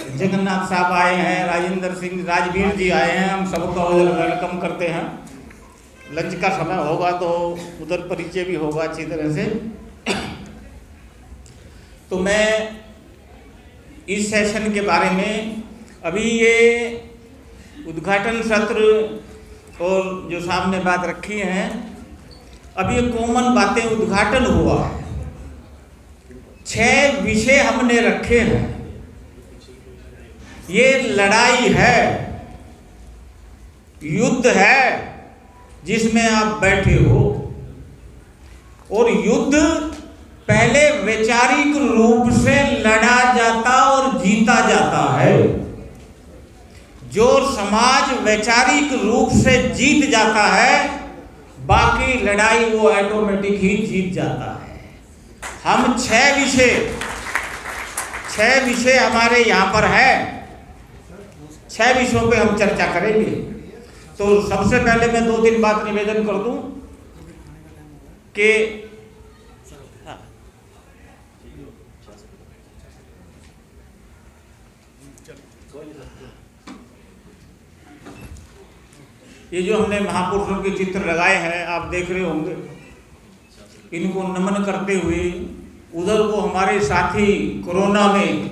जगन्नाथ साहब आए हैं, राजेंद्र सिंह राजवीर जी आए हैं, हम सबका उधर वेलकम करते हैं। लंच का समय होगा तो उधर परिचय भी होगा अच्छी तरह से। तो मैं इस सेशन के बारे में अभी ये उद्घाटन सत्र और जो सामने बात रखी है, अब ये कॉमन बातें उद्घाटन हुआ, 6 विषय हमने रखे हैं। ये लड़ाई है, युद्ध है जिसमें आप बैठे हो, और युद्ध पहले वैचारिक रूप से लड़ा जाता और जीता जाता है। जो समाज वैचारिक रूप से जीत जाता है, बाकी लड़ाई वो ऑटोमेटिक ही जीत जाता है। हम 6 विषय हमारे यहाँ पर है, 6 विषयों पे हम चर्चा करेंगे। तो सबसे पहले मैं 2-3 बात निवेदन कर दूं कि ये जो हमने महापुरुषों के चित्र लगाए हैं, आप देख रहे होंगे, इनको नमन करते हुए उधर वो हमारे साथी कोरोना में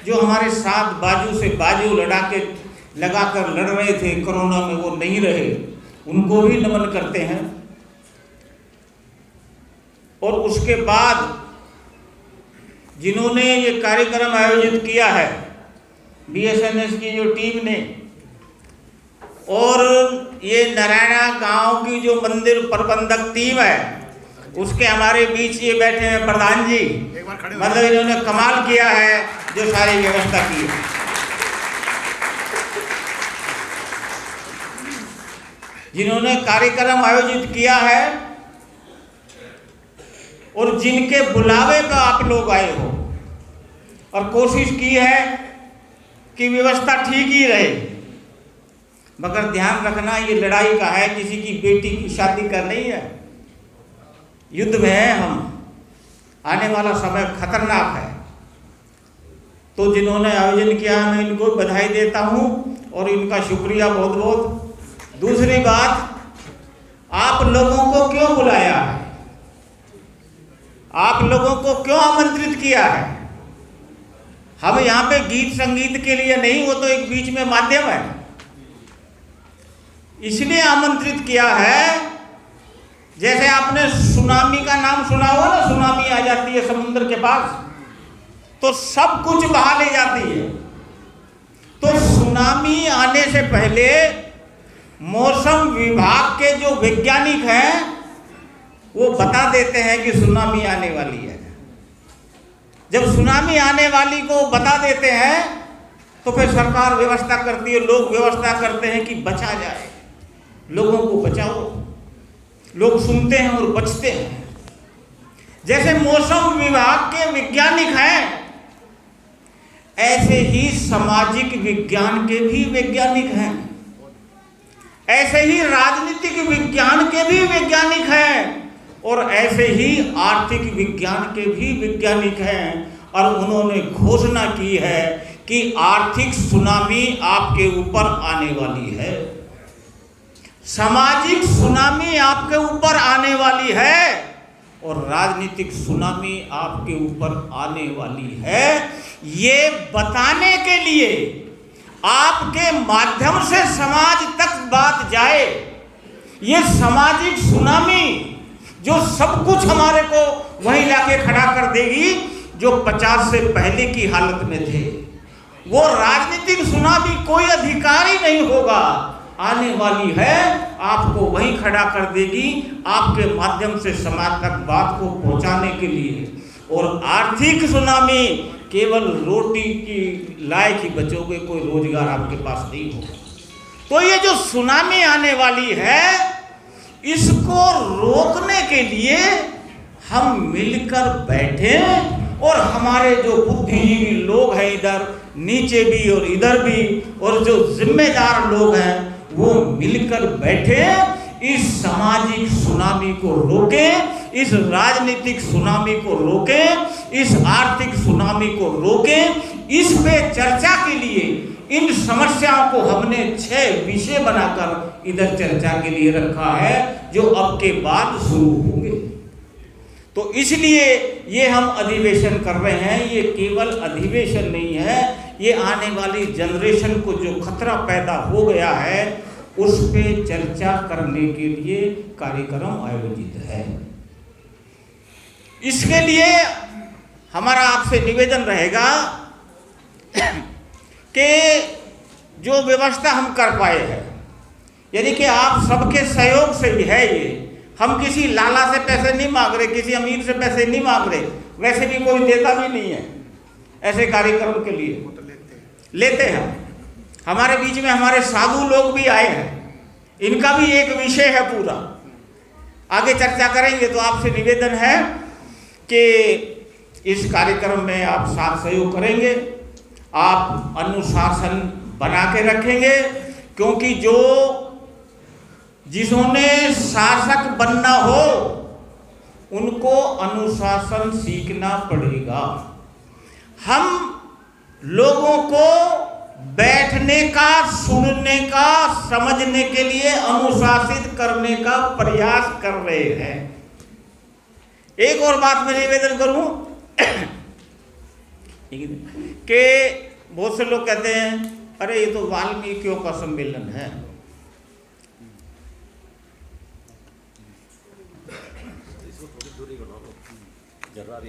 जो हमारे साथ बाजू से बाजू लगाकर लड़ रहे थे, कोरोना में वो नहीं रहे, उनको भी नमन करते हैं। और उसके बाद जिन्होंने ये कार्यक्रम आयोजित किया है, BSNS की जो टीम ने, और ये नारायणा गांव की जो मंदिर प्रबंधक टीम है, उसके हमारे बीच ये बैठे हैं प्रधान जी, मतलब इन्होंने कमाल किया है जो सारी व्यवस्था की है। जिन्होंने कार्यक्रम आयोजित किया है और जिनके बुलावे पर आप लोग आए हो और कोशिश की है कि व्यवस्था ठीक ही रहे, मगर ध्यान रखना ये लड़ाई का है, किसी की बेटी की शादी का नहीं है। युद्ध में है हम, आने वाला समय खतरनाक है। तो जिन्होंने आयोजन किया, मैं इनको बधाई देता हूं और इनका शुक्रिया बहुत बहुत। दूसरी बात, आप लोगों को क्यों बुलाया है, आप लोगों को क्यों आमंत्रित किया है? हम यहाँ पे गीत संगीत के लिए नहीं, वो तो एक बीच में माध्यम है। इसलिए आमंत्रित किया है, जैसे आपने सुनामी का नाम सुना हुआ ना, सुनामी आ जाती है समुद्र के पास तो सब कुछ बहा ले जाती है। तो सुनामी आने से पहले मौसम विभाग के जो वैज्ञानिक हैं वो बता देते हैं कि सुनामी आने वाली है। जब सुनामी आने वाली को बता देते हैं तो फिर सरकार व्यवस्था करती है, लोग व्यवस्था करते हैं कि बचा जाए, लोगों को बचाओ। लोग सुनते हैं और बचते हैं। जैसे मौसम विभाग के वैज्ञानिक हैं, ऐसे ही सामाजिक विज्ञान के भी वैज्ञानिक हैं, ऐसे ही राजनीतिक विज्ञान के भी वैज्ञानिक हैं, और ऐसे ही आर्थिक विज्ञान के भी वैज्ञानिक हैं। और उन्होंने घोषणा की है कि आर्थिक सुनामी आपके ऊपर आने वाली है, सामाजिक सुनामी आपके ऊपर आने वाली है, और राजनीतिक सुनामी आपके ऊपर आने वाली है। ये बताने के लिए आपके माध्यम से समाज तक बात जाए। ये सामाजिक सुनामी जो सब कुछ हमारे को वहीं लाके खड़ा कर देगी जो 50 से पहले की हालत में थे। वो राजनीतिक सुनामी कोई अधिकार ही नहीं होगा, आने वाली है, आपको वहीं खड़ा कर देगी, आपके माध्यम से समाज तक बात को पहुंचाने के लिए। और आर्थिक सुनामी केवल रोटी की लायक ही बचोगे, कोई रोजगार आपके पास नहीं होगा। तो ये जो सुनामी आने वाली है, इसको रोकने के लिए हम मिलकर बैठे, और हमारे जो बुद्धिजीवी लोग हैं इधर नीचे भी और इधर भी, और जो जिम्मेदार लोग हैं वो मिलकर बैठे, इस सामाजिक सुनामी को रोकें, इस राजनीतिक सुनामी को रोकें, इस आर्थिक सुनामी को रोकें। इस पे चर्चा के लिए इन समस्याओं को हमने 6 विषय बनाकर इधर चर्चा के लिए रखा है, जो अब के बाद शुरू होंगे। तो इसलिए ये हम अधिवेशन कर रहे हैं। ये केवल अधिवेशन नहीं है, ये आने वाली जनरेशन को जो खतरा पैदा हो गया है उस पे चर्चा करने के लिए कार्यक्रम आयोजित है। इसके लिए हमारा आपसे निवेदन रहेगा कि जो व्यवस्था हम कर पाए हैं, यानी कि आप सबके सहयोग से ही है ये। हम किसी लाला से पैसे नहीं मांग रहे, किसी अमीर से पैसे नहीं मांग रहे, वैसे भी कोई देता भी नहीं है ऐसे कार्यक्रम के लिए, लेते हैं। हमारे बीच में हमारे साधु लोग भी आए हैं, इनका भी एक विषय है पूरा, आगे चर्चा करेंगे। तो आपसे निवेदन है कि इस कार्यक्रम में आप साथ सहयोग करेंगे, आप अनुशासन बना के रखेंगे, क्योंकि जिन्होंने शासक बनना हो उनको अनुशासन सीखना पड़ेगा। हम लोगों को बैठने का, सुनने का, समझने के लिए अनुशासित करने का प्रयास कर रहे हैं। एक और बात मैं निवेदन करूं कि बहुत से लोग कहते हैं अरे ये तो वाल्मीकियों का सम्मेलन है।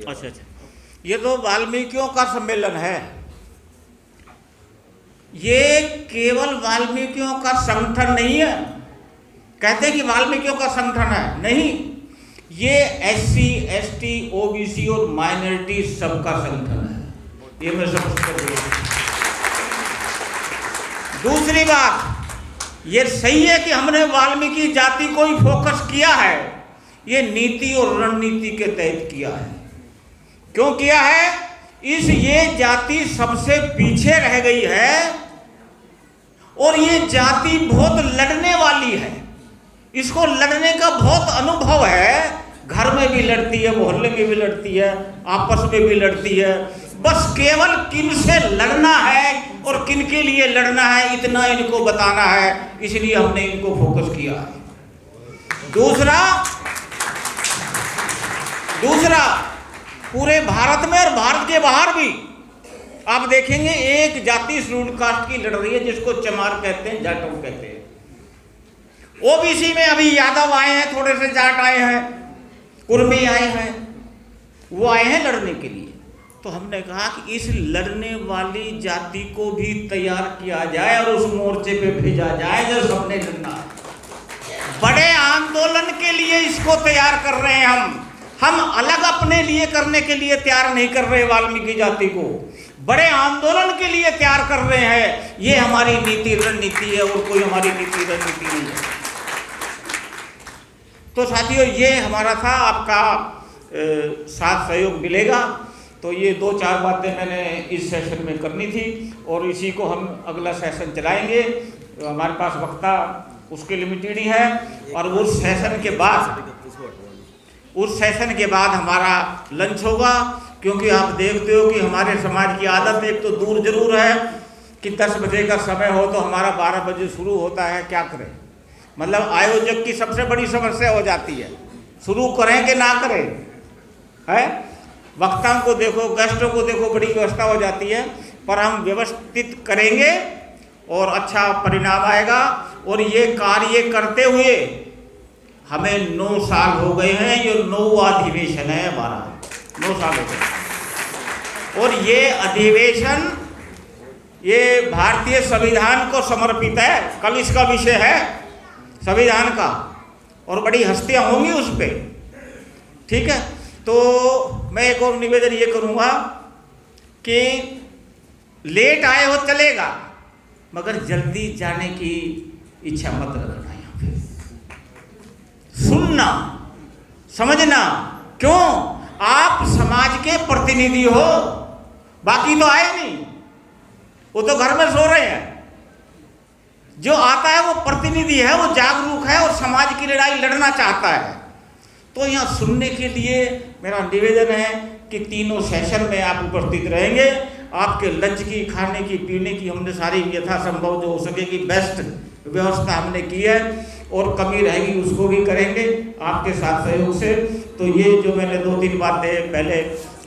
अच्छा, ये तो वाल्मीकियों का सम्मेलन है। ये केवल वाल्मीकियों का संगठन नहीं है। कहते हैं कि वाल्मीकियों का संगठन है, नहीं, ये SC, ST, OBC और माइनॉरिटी सबका संगठन है। ये मैं समझ। दूसरी बात, ये सही है कि हमने वाल्मीकि जाति को ही फोकस किया है, ये नीति और रणनीति के तहत किया है। क्यों किया है? ये जाति सबसे पीछे रह गई है और ये जाति बहुत लड़ने वाली है, इसको लड़ने का बहुत अनुभव है। घर में भी लड़ती है, मोहल्ले में भी लड़ती है, आपस में भी लड़ती है। बस केवल किन से लड़ना है और किन के लिए लड़ना है इतना इनको बताना है, इसलिए हमने इनको फोकस किया है। दूसरा पूरे भारत में और भारत के बाहर भी आप देखेंगे एक जाति शेड्यूल्ड कास्ट की लड़ रही है, जिसको चमार कहते हैं, जाटव कहते हैं। ओबीसी में अभी यादव आए हैं, थोड़े से जाट आए हैं, कुर्मी आए हैं, वो आए हैं लड़ने के लिए। तो हमने कहा कि इस लड़ने वाली जाति को भी तैयार किया जाए और उस मोर्चे पे भेजा जाए जो सबने लड़ना है। बड़े आंदोलन के लिए इसको तैयार कर रहे हैं हम अलग अपने लिए करने के लिए तैयार नहीं कर रहे। वाल्मीकि जाति को बड़े आंदोलन के लिए तैयार कर रहे हैं। ये हमारी नीति रणनीति है और कोई हमारी नीति रणनीति नहीं है। तो साथियों, ये हमारा था, आपका साथ सहयोग मिलेगा। तो ये 2-4 बातें मैंने इस सेशन में करनी थी और इसी को हम अगला सेशन चलाएंगे। तो हमारे पास वक्ता उसके लिमिटेड ही है और उस सेशन के बाद हमारा लंच होगा। क्योंकि आप देखते हो कि हमारे समाज की आदत एक तो दूर जरूर है कि 10 बजे का समय हो तो हमारा 12 बजे शुरू होता है। क्या करें, मतलब आयोजक की सबसे बड़ी समस्या हो जाती है, शुरू करें कि ना करें, है। वक्ताओं को देखो, गेस्टों को देखो, बड़ी व्यवस्था हो जाती है। पर हम व्यवस्थित करेंगे और अच्छा परिणाम आएगा। और ये कार्य करते हुए हमें 9 साल हो गए हैं, ये 9वां अधिवेशन है हमारा, 9 साल हो गए। और ये अधिवेशन ये भारतीय संविधान को समर्पित है। कल इसका विषय है संविधान का और बड़ी हस्तियां होंगी उस पर, ठीक है। तो मैं एक और निवेदन ये करूँगा कि लेट आए हो चलेगा, मगर जल्दी जाने की इच्छा मत रखना। यहाँ पे सुनना, समझना। क्यों? आप समाज के प्रतिनिधि हो, बाकी तो आए नहीं, वो तो घर में सो रहे हैं। जो आता है वो प्रतिनिधि है, वो जागरूक है और समाज की लड़ाई लड़ना चाहता है। तो यहाँ सुनने के लिए मेरा निवेदन है कि तीनों सेशन में आप उपस्थित रहेंगे। आपके लंच की, खाने की, पीने की हमने सारी यथासंभव जो हो सके कि बेस्ट व्यवस्था हमने की है, और कमी रहेगी उसको भी करेंगे आपके साथ सहयोग से। तो ये जो मैंने 2-3 बातें पहले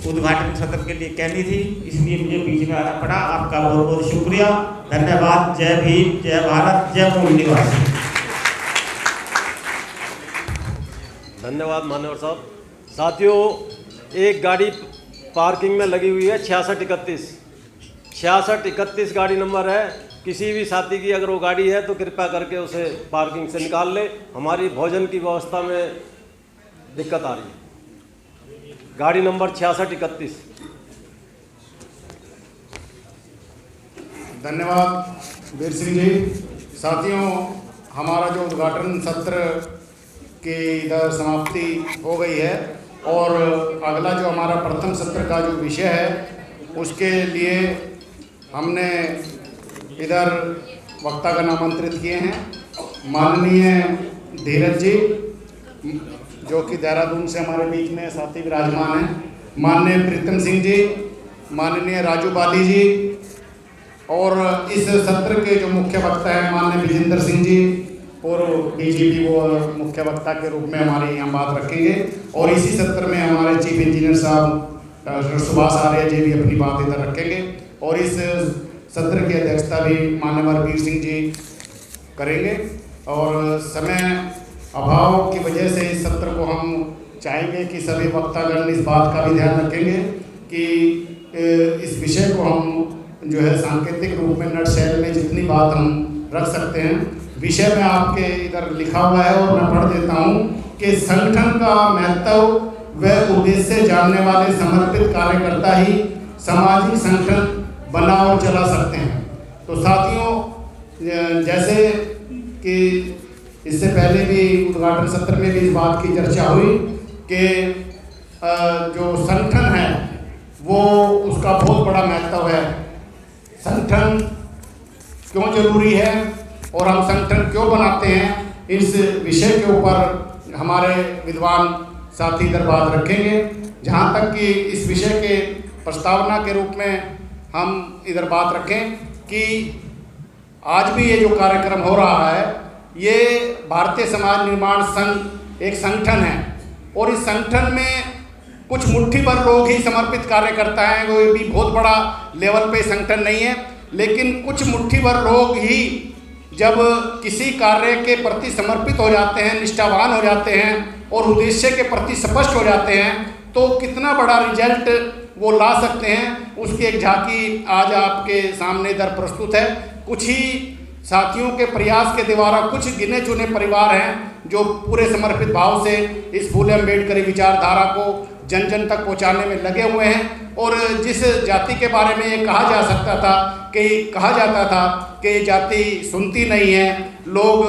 उद्घाटन सत्र के लिए कहनी थी, इसलिए मुझे बीच में आना पड़ा। आपका बहुत बहुत शुक्रिया, धन्यवाद। जय भीम, जय भारत, जय मूल निवासी। धन्यवाद मान्यवर साहब। साथियों, एक गाड़ी पार्किंग में लगी हुई है 6631 गाड़ी नंबर है। किसी भी साथी की अगर वो गाड़ी है तो कृपया करके उसे पार्किंग से निकाल ले। हमारी भोजन की व्यवस्था में दिक्कत आ रही है। गाड़ी नंबर 6631। धन्यवाद वीर सिंह जी। साथियों, हमारा जो उद्घाटन सत्र की इधर समाप्ति हो गई है, और अगला जो हमारा प्रथम सत्र का जो विषय है उसके लिए हमने इधर वक्तागण आमंत्रित किए हैं। माननीय धीरज जी, जो कि देहरादून से हमारे बीच में साथी विराजमान हैं, माननीय प्रीतम सिंह जी, माननीय राजू बाली जी, और इस सत्र के जो मुख्य वक्ता हैं माननीय विजेंद्र सिंह जी, पूर्व डीजीपी, वो मुख्य वक्ता के रूप में हमारी यहाँ बात रखेंगे। और इसी सत्र में हमारे चीफ इंजीनियर साहब डॉक्टर सुभाष आर्य जी भी अपनी बात इधर रखेंगे, और इस सत्र की अध्यक्षता भी माननीय वीर सिंह जी करेंगे। और समय अभाव की वजह से इस सत्र को हम चाहेंगे कि सभी वक्तागण इस बात का भी ध्यान रखेंगे कि इस विषय को हम जो है सांकेतिक रूप में नट शैल में जितनी बात हम रख सकते हैं। विषय में आपके इधर लिखा हुआ है और मैं पढ़ देता हूँ कि संगठन का महत्व व उद्देश्य जानने वाले समर्पित कार्यकर्ता ही सामाजिक संगठन बना और चला सकते हैं। तो साथियों, जैसे कि इससे पहले भी उद्घाटन सत्र में भी इस बात की चर्चा हुई कि जो संगठन है वो उसका बहुत बड़ा महत्व है। संगठन क्यों जरूरी है और हम संगठन क्यों बनाते हैं, इस विषय के ऊपर हमारे विद्वान साथी इधर बात रखेंगे। जहाँ तक कि इस विषय के प्रस्तावना के रूप में हम इधर बात रखें कि आज भी ये जो कार्यक्रम हो रहा है, ये भारतीय समाज निर्माण संघ एक संगठन है, और इस संगठन में कुछ मुट्ठी भर लोग ही समर्पित कार्यकर्ता हैं। वो भी बहुत बड़ा लेवल पे संगठन नहीं है, लेकिन कुछ मुट्ठी भर लोग ही जब किसी कार्य के प्रति समर्पित हो जाते हैं, निष्ठावान हो जाते हैं और उद्देश्य के प्रति स्पष्ट हो जाते हैं, तो कितना बड़ा रिजल्ट वो ला सकते हैं, उसकी एक झांकी आज आपके सामने इधर प्रस्तुत है। कुछ ही साथियों के प्रयास के द्वारा कुछ गिने चुने परिवार हैं जो पूरे समर्पित भाव से इस फूले अम्बेडकरी विचारधारा को जन जन तक पहुंचाने में लगे हुए हैं। और जिस जाति के बारे में ये कहा जाता था कि ये जाति सुनती नहीं है, लोग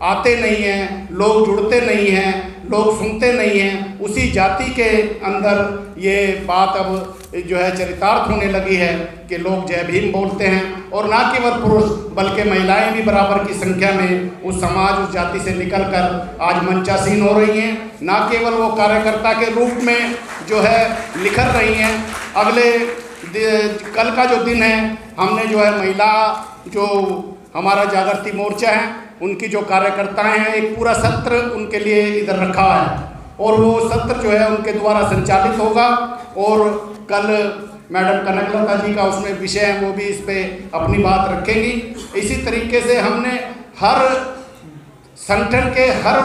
आते नहीं हैं, लोग जुड़ते नहीं हैं, लोग सुनते नहीं हैं, उसी जाति के अंदर ये बात अब जो है चरितार्थ होने लगी है कि लोग जय भीम बोलते हैं, और ना केवल पुरुष बल्कि महिलाएं भी बराबर की संख्या में उस समाज, उस जाति से निकलकर आज मंचासीन हो रही हैं। ना केवल वो कार्यकर्ता के रूप में जो है निखर रही हैं। अगले कल का जो दिन है, हमने जो है महिला जो हमारा जागृति मोर्चा है उनकी जो कार्यकर्ताएं हैं, एक पूरा सत्र उनके लिए इधर रखा है, और वो सत्र जो है उनके द्वारा संचालित होगा। और कल मैडम कनकलता जी का उसमें विषय है, वो भी इस पे अपनी बात रखेंगी। इसी तरीके से हमने हर संगठन के हर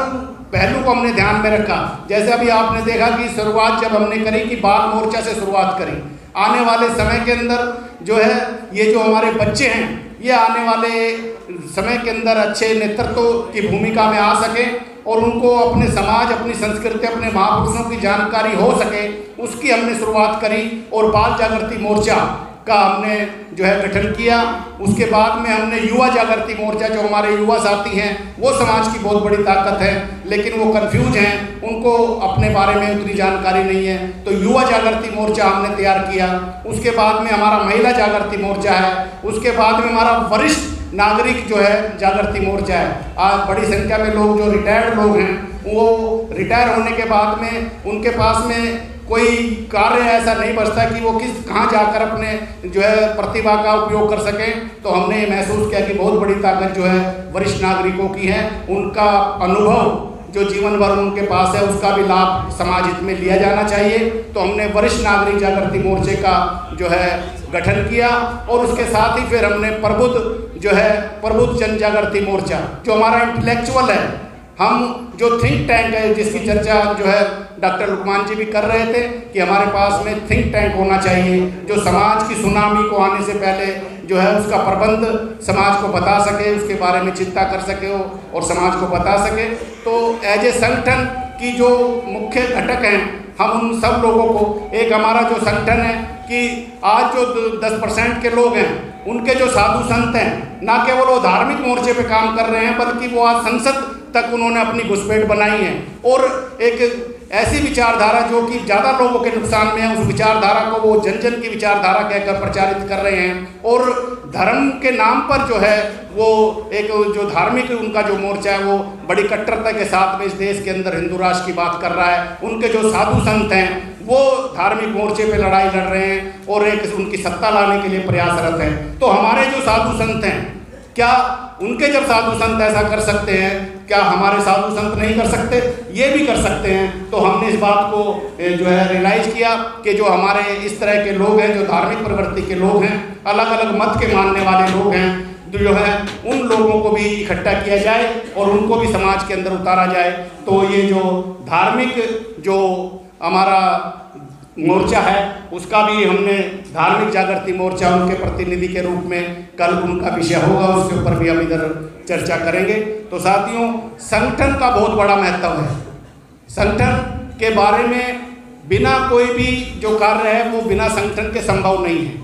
पहलू को हमने ध्यान में रखा। जैसे अभी आपने देखा कि शुरुआत जब हमने करी कि बाल मोर्चा से शुरुआत करी, आने वाले समय के अंदर जो है ये जो हमारे बच्चे हैं, ये आने वाले समय के अंदर अच्छे नेतृत्व की भूमिका में आ सके और उनको अपने समाज, अपनी संस्कृति, अपने महापुरुषों की जानकारी हो सके, उसकी हमने शुरुआत करी। और बाल जागृति मोर्चा का हमने जो है गठन किया। उसके बाद में हमने युवा जागृति मोर्चा, जो हमारे युवा साथी हैं, वो समाज की बहुत बड़ी ताकत है, लेकिन वो कंफ्यूज हैं, उनको अपने बारे में उतनी जानकारी नहीं है, तो युवा जागृति मोर्चा हमने तैयार किया। उसके बाद में हमारा महिला जागृति मोर्चा है। उसके बाद में हमारा वरिष्ठ नागरिक जो है जागृति मोर्चा है। आज बड़ी संख्या में लोग जो रिटायर्ड लोग हैं, वो रिटायर होने के बाद में उनके पास में कोई कार्य ऐसा नहीं बचता कि वो कहाँ जाकर अपने जो है प्रतिभा का उपयोग कर सकें। तो हमने ये महसूस किया कि बहुत बड़ी ताकत जो है वरिष्ठ नागरिकों की है, उनका अनुभव जो जीवन भर उनके पास है उसका भी लाभ समाज हित में लिया जाना चाहिए। तो हमने वरिष्ठ नागरिक जागृति मोर्चे का जो है गठन किया और उसके साथ ही फिर हमने प्रबुद्ध जन जागृति मोर्चा जो हमारा इंटेलेक्चुअल है, हम जो थिंक टैंक है जिसकी चर्चा जो है डॉक्टर लुकमान जी भी कर रहे थे कि हमारे पास में थिंक टैंक होना चाहिए जो समाज की सुनामी को आने से पहले जो है उसका प्रबंध समाज को बता सके, उसके बारे में चिंता कर सके और समाज को बता सके। तो एज ए संगठन की जो मुख्य घटक हैं, हम उन सब लोगों को, एक हमारा जो संगठन है कि आज जो 10% के लोग हैं उनके जो साधु संत हैं, ना केवल वो धार्मिक मोर्चे पे काम कर रहे हैं बल्कि वो आज संसद तक उन्होंने अपनी घुसपैठ बनाई है और एक ऐसी विचारधारा जो कि ज़्यादा लोगों के नुकसान में है, उस विचारधारा को वो जन जन की विचारधारा कहकर प्रचारित कर रहे हैं। और धर्म के नाम पर जो है वो एक जो धार्मिक उनका जो मोर्चा है वो बड़ी कट्टरता के साथ में इस देश के अंदर हिंदू राष्ट्र की बात कर रहा है। उनके जो साधु संत हैं वो धार्मिक मोर्चे पे लड़ाई लड़ रहे हैं और एक उनकी सत्ता लाने के लिए प्रयासरत हैं। तो हमारे जो साधु संत हैं, क्या उनके जब साधु संत ऐसा कर सकते हैं, क्या हमारे साधु संत नहीं कर सकते? ये भी कर सकते हैं। तो हमने इस बात को जो है रियलाइज़ किया कि जो हमारे इस तरह के लोग हैं, जो धार्मिक प्रवृत्ति के लोग हैं, अलग अलग मत के मानने वाले लोग हैं, जो है उन लोगों को भी इकट्ठा किया जाए और उनको भी समाज के अंदर उतारा जाए। तो ये जो धार्मिक जो हमारा मोर्चा है उसका भी हमने धार्मिक जागृति मोर्चा उनके प्रतिनिधि के रूप में कल उनका विषय होगा, उसके ऊपर भी हम इधर चर्चा करेंगे। तो साथियों, संगठन का बहुत बड़ा महत्व है। संगठन के बारे में बिना कोई भी जो कार्य है वो बिना संगठन के संभव नहीं है।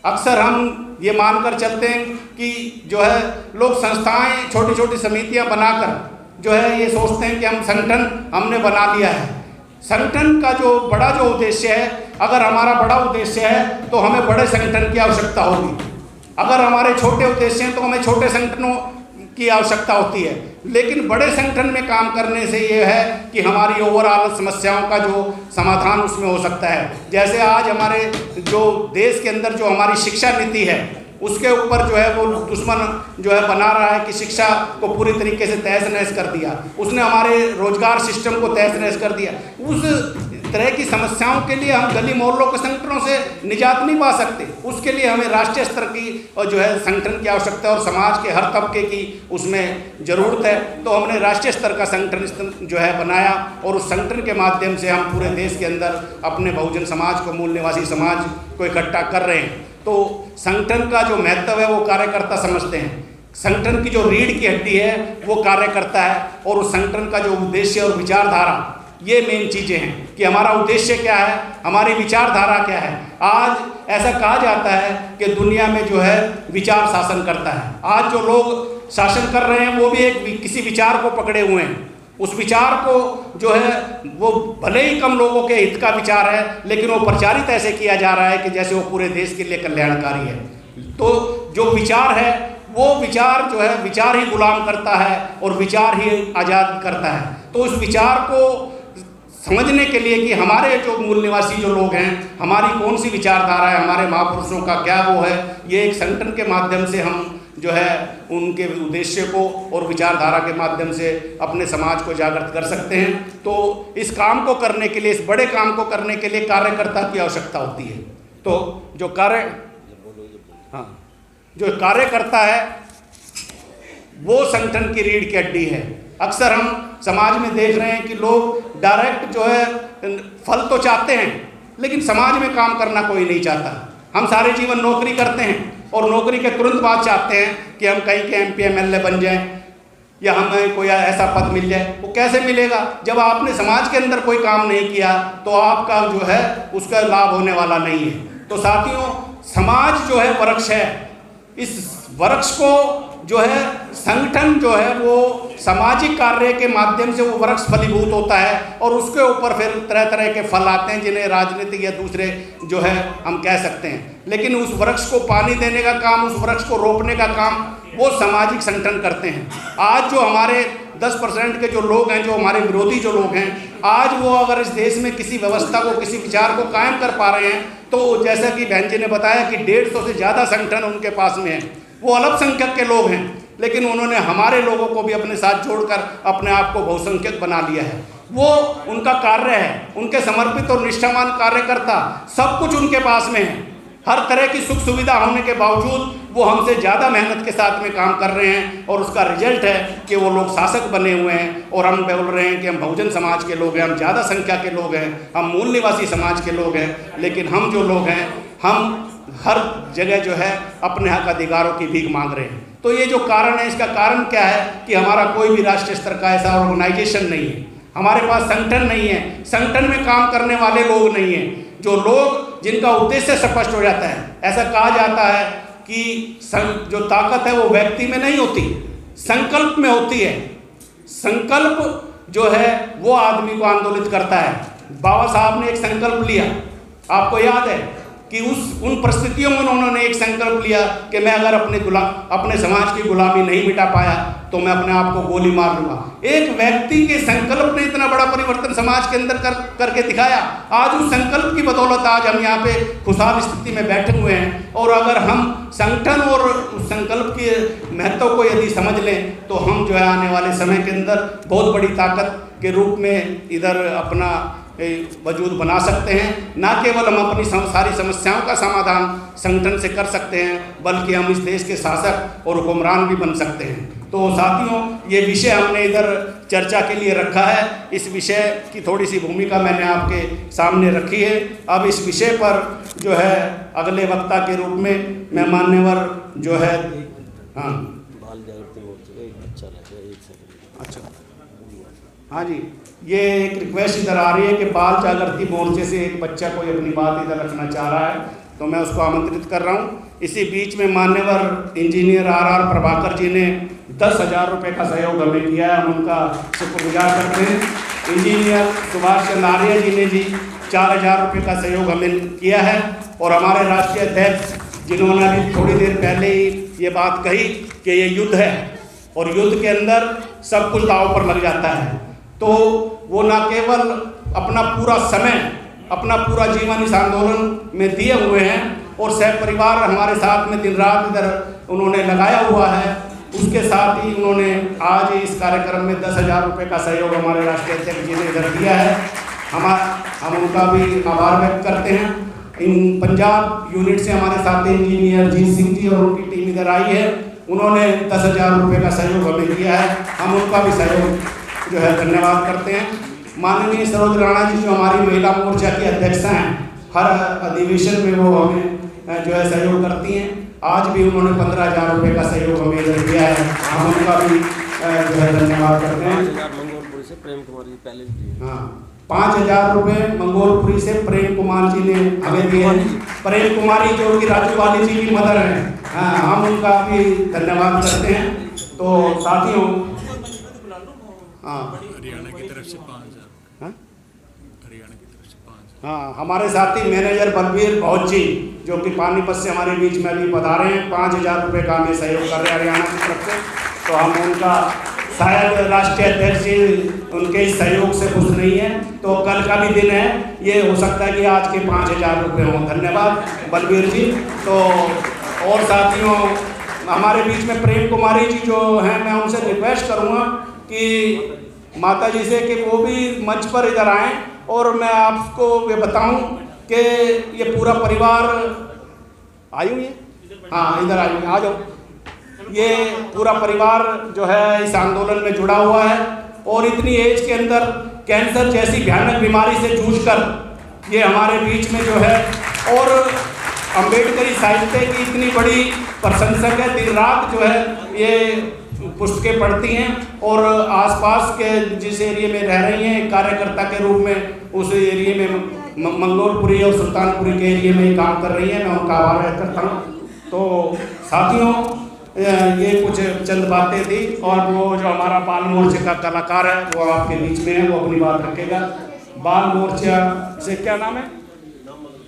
अक्सर हम ये मानकर चलते हैं कि जो है लोग संस्थाएं, छोटी छोटी समितियां बनाकर जो है ये सोचते हैं कि हम संगठन हमने बना लिया है। संगठन का जो बड़ा जो उद्देश्य है, अगर हमारा बड़ा उद्देश्य है तो हमें बड़े संगठन की आवश्यकता होगी, अगर हमारे छोटे उद्देश्य हैं तो हमें छोटे संगठनों की आवश्यकता होती है। लेकिन बड़े संगठन में काम करने से ये है कि हमारी ओवरऑल समस्याओं का जो समाधान उसमें हो सकता है। जैसे आज हमारे जो देश के अंदर जो हमारी शिक्षा नीति है उसके ऊपर जो है वो दुश्मन जो है बना रहा है कि शिक्षा को पूरी तरीके से तहस नहस कर दिया, उसने हमारे रोजगार सिस्टम को तहस नहस कर दिया। उस तरह की समस्याओं के लिए हम गली मोहल्लों के संगठनों से निजात नहीं पा सकते, उसके लिए हमें राष्ट्रीय स्तर की और जो है संगठन की आवश्यकता है और समाज के हर तबके की उसमें ज़रूरत है। तो हमने राष्ट्रीय स्तर का संगठन जो है बनाया और उस संगठन के माध्यम से हम पूरे देश के अंदर अपने बहुजन समाज को, मूल निवासी समाज को इकट्ठा कर रहे हैं। तो संगठन का जो महत्व है वो कार्यकर्ता समझते हैं, संगठन की जो रीढ़ की हड्डी है वो कार्यकर्ता है और उस संगठन का जो उद्देश्य और विचारधारा, ये मेन चीज़ें हैं कि हमारा उद्देश्य क्या है, हमारी विचारधारा क्या है। आज ऐसा कहा जाता है कि दुनिया में जो है विचार शासन करता है। आज जो लोग शासन कर रहे हैं वो भी एक किसी विचार को पकड़े हुए हैं, उस विचार को जो है वो भले ही कम लोगों के हित का विचार है लेकिन वो प्रचारित ऐसे किया जा रहा है कि जैसे वो पूरे देश के लिए कल्याणकारी है। तो जो विचार है वो विचार जो है विचार ही गुलाम करता है और विचार ही आज़ाद करता है। तो उस विचार को समझने के लिए कि हमारे जो मूल निवासी जो लोग हैं, हमारी कौन सी विचारधारा है, हमारे महापुरुषों का क्या वो है, ये एक संगठन के माध्यम से हम जो है उनके उद्देश्य को और विचारधारा के माध्यम से अपने समाज को जागृत कर सकते हैं। तो इस काम को करने के लिए, इस बड़े काम को करने के लिए कार्यकर्ता की आवश्यकता होती है। तो जो कार्यकर्ता है वो संगठन की रीढ़ की हड्डी है। अक्सर हम समाज में देख रहे हैं कि लोग डायरेक्ट जो है फल तो चाहते हैं लेकिन समाज में काम करना कोई नहीं चाहता। हम सारे जीवन नौकरी करते हैं और नौकरी के तुरंत बाद चाहते हैं कि हम कहीं के MP MLA बन जाएं या हमें कोई ऐसा पद मिल जाए। वो कैसे मिलेगा? जब आपने समाज के अंदर कोई काम नहीं किया तो आपका जो है उसका लाभ होने वाला नहीं है। तो साथियों, समाज जो है वृक्ष है, इस वृक्ष को जो है संगठन जो है वो सामाजिक कार्य के माध्यम से वो वृक्ष फलीभूत होता है और उसके ऊपर फिर तरह तरह के फल आते हैं जिन्हें राजनीतिक या दूसरे जो है हम कह सकते हैं। लेकिन उस वृक्ष को पानी देने का काम, उस वृक्ष को रोपने का काम वो सामाजिक संगठन करते हैं। आज जो हमारे 10% के जो लोग हैं, जो हमारे विरोधी जो लोग हैं, आज वो अगर इस देश में किसी व्यवस्था को, किसी विचार को कायम कर पा रहे हैं, तो जैसा कि बहन जी ने बताया कि 150 से ज़्यादा संगठन उनके पास में है। वो अल्पसंख्यक के लोग हैं, लेकिन उन्होंने हमारे लोगों को भी अपने साथ जोड़कर अपने आप को बहुसंख्यक बना लिया है। वो उनका कार्य है, उनके समर्पित और निष्ठावान कार्यकर्ता, सब कुछ उनके पास में है। हर तरह की सुख सुविधा होने के बावजूद वो हमसे ज़्यादा मेहनत के साथ में काम कर रहे हैं, और उसका रिजल्ट है कि वो लोग शासक बने हुए हैं। और हम बोल रहे हैं कि हम बहुजन समाज के लोग हैं, हम ज़्यादा संख्या के लोग हैं, हम मूल निवासी समाज के लोग हैं, लेकिन हम जो लोग हैं, हम हर जगह जो है अपने हक अधिकारों की भीख मांग रहे हैं। तो ये जो कारण है, इसका कारण क्या है कि हमारा कोई भी राष्ट्रीय स्तर का ऐसा ऑर्गेनाइजेशन नहीं है, हमारे पास संगठन नहीं है, संगठन में काम करने वाले लोग नहीं हैं, जो लोग जिनका उद्देश्य स्पष्ट हो जाता है। ऐसा कहा जाता है कि जो ताकत है वो व्यक्ति में नहीं होती, संकल्प में होती है। संकल्प जो है वो आदमी को आंदोलित करता है। बाबा साहब ने एक संकल्प लिया, आपको याद है कि उन परिस्थितियों में उन्होंने एक संकल्प लिया कि मैं अगर अपने समाज की गुलामी नहीं मिटा पाया तो मैं अपने आप को गोली मार लूँगा। एक व्यक्ति के संकल्प ने इतना बड़ा परिवर्तन समाज के अंदर करके दिखाया। आज उस संकल्प की बदौलत आज हम यहाँ पे खुशहाल स्थिति में बैठे हुए हैं। और अगर हम संगठन और उस संकल्प के महत्व को यदि समझ लें तो हम जो है आने वाले समय के अंदर बहुत बड़ी ताकत के रूप में इधर अपना वजूद बना सकते हैं। ना केवल हम अपनी सारी समस्याओं का समाधान संगठन से कर सकते हैं, बल्कि हम इस देश के शासक और हुक्मरान भी बन सकते हैं। तो साथियों, ये विषय हमने इधर चर्चा के लिए रखा है। इस विषय की थोड़ी सी भूमिका मैंने आपके सामने रखी है। अब इस विषय पर जो है अगले वक्ता के रूप में मैं मान्यवर जो है अच्छा हाँ जी, ये एक रिक्वेस्ट इधर आ रही है कि बाल जागृति मोर्चे से एक बच्चा कोई अपनी बात इधर रखना चाह रहा है, तो मैं उसको आमंत्रित कर रहा हूँ। इसी बीच में मान्यवर इंजीनियर आर प्रभाकर जी ने 10,000 रुपये का सहयोग हमें किया है, हम उनका शुक्रगुजार करते हैं। इंजीनियर सुभाष चंद्र आर्य जी ने जी 4,000 रुपये का सहयोग हमें किया है। और हमारे राष्ट्रीय अध्यक्ष जिन्होंने अभी थोड़ी देर पहले ही ये बात कही कि ये युद्ध है और युद्ध के अंदर सब कुछ दांव पर लग जाता है, तो वो न केवल अपना पूरा समय, अपना पूरा जीवन इस आंदोलन में दिए हुए हैं और सहपरिवार हमारे साथ में दिन रात इधर उन्होंने लगाया हुआ है। उसके साथ ही उन्होंने आज इस कार्यक्रम में 10,000 रुपये का सहयोग हमारे राष्ट्रीय अध्यक्ष जी ने इधर दिया है। हम उनका भी आभार व्यक्त करते हैं। इन पंजाब यूनिट से हमारे साथ इंजीनियर जीत सिंह जी और उनकी टीम इधर आई है, उन्होंने 10,000 रुपये का सहयोग हमें दिया है, हम उनका भी सहयोग जो है धन्यवाद करते हैं। माननीय सरोज राणा जी जो हमारी महिला मोर्चा की अध्यक्षा हैं, हर अधिवेशन में वो हमें जो है सहयोग करती हैं। आज भी उन्होंने 15,000 रुपये का सहयोग हमें इधर दिया है, हम उनका भी जो है धन्यवाद करते हैं। 5,000 मंगोलपुरी से प्रेम कुमार जी पहले दिए। हाँ, 5,000 रुपये मंगोलपुरी से प्रेम कुमार जी ने हमें दिए हैं। प्रेम कुमारी जो कि राजू वाली जी की मदर हैं, हाँ, हम उनका भी धन्यवाद करते हैं। तो साथियों, हाँ, हरियाणा की तरफ से 5,000, हरियाणा की तरफ से 5,000। हाँ, हमारे साथी मैनेजर बलबीर बहुत जी जो कि पानीपत से हमारे बीच में अभी पधारे हैं, 5,000 रुपये का हमें सहयोग कर रहे हैं हरियाणा की तरफ से। तो हम उनका शायद राष्ट्रीय अध्यक्ष जी उनके इस सहयोग से खुश नहीं है, तो कल का भी दिन है, ये हो सकता है कि आज के 5,000 रुपये हों। धन्यवाद बलबीर जी। तो और साथियों, हमारे बीच में प्रेम कुमारी जी जो हैं, मैं उनसे रिक्वेस्ट करूँगा कि माता जी से कि वो भी मंच पर इधर आएँ और मैं आपको ये बताऊं कि ये पूरा परिवार आई हुई है, हाँ इधर आई हुई, आ जाओ। ये पूरा परिवार जो है इस आंदोलन में जुड़ा हुआ है और इतनी एज के अंदर कैंसर जैसी भयानक बीमारी से जूझकर ये हमारे बीच में जो है, और अम्बेडकरी साहित्य की इतनी बड़ी प्रशंसक है, दिन रात जो है ये पुस्तकें पढ़ती हैं और आसपास के जिस एरिया में रह रही हैं एक कार्यकर्ता के रूप में उस एरिया में मंगोलपुरी और सुल्तानपुरी के एरिया में काम कर रही हैं, मैं उनका आभार व्यक्त करता हूँ। तो साथियों, ये कुछ चंद बातें थी और वो जो हमारा बाल मोर्चे का कलाकार है वो आपके बीच में है, वो अपनी बात रखेगा। बाल मोर्चा से क्या नाम है,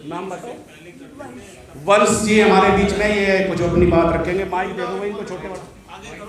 नाम बताओ, वंश जी हमारे बीच में, ये कुछ अपनी बात रखेंगे। माइक दे दो भाई इनको, छोटे वाला।